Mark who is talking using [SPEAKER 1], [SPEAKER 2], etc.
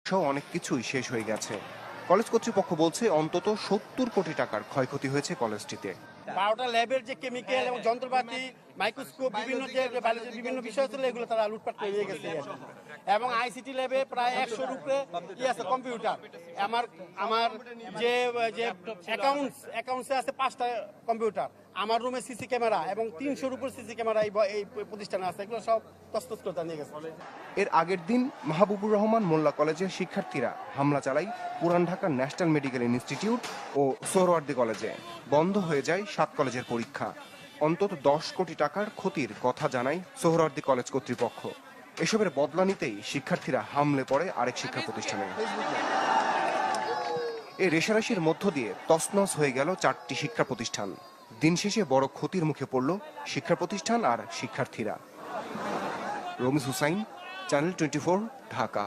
[SPEAKER 1] সহ অনেক কিছুই শেষ হয়ে গেছে। কলেজ কর্তৃপক্ষ বলছে অন্তত ৭০ কোটি টাকার ক্ষয়ক্ষতি হয়েছে কলেজটিতে।
[SPEAKER 2] 12টা ল্যাবের যে কেমিক্যাল এবং যন্ত্রপাতি, মাইক্রোস্কোপ, বিভিন্ন যে বায়োলজির বিভিন্ন বিষয় ছিল, এগুলো তারা লুটপাট করে নিয়ে গেছে। এবং আইসিটি ল্যাবে প্রায় 100-র উপরে আছে কম্পিউটার। আমার যে অ্যাকাউন্টসে আছে 5টা কম্পিউটার। আমার রুমে সিসি ক্যামেরা এবং 300-র উপর সিসি ক্যামেরা এই প্রতিষ্ঠানে আছে। এগুলো সব তছনছ করে নিয়ে গেছে।
[SPEAKER 1] এর আগের দিন মাহবুবুর রহমান মোল্লা কলেজের শিক্ষার্থীরা হামলা চালায় পুরান ঢাকার ন্যাশনাল মেডিকেল ইনস্টিটিউট ও সোহরাওয়ার্দী কলেজে। বন্ধ হয়ে যায় 7 কলেজের পরীক্ষা। অন্তত 10 কোটি টাকার ক্ষতির কথা জানায় সোহরাওয়ার্দী কলেজ কর্তৃপক্ষ। এসবের বদলা নিতেই শিক্ষার্থীরা হামলে পড়ে আরেক শিক্ষা প্রতিষ্ঠানে। এই রেশারেশির মধ্য দিয়ে তছনছ হয়ে গেল 4টি শিক্ষা প্রতিষ্ঠান। দিন শেষে বড় ক্ষতির মুখে পড়ল শিক্ষা প্রতিষ্ঠান আর শিক্ষার্থীরা। রমিজ হুসাইন, চ্যানেল 24, ঢাকা।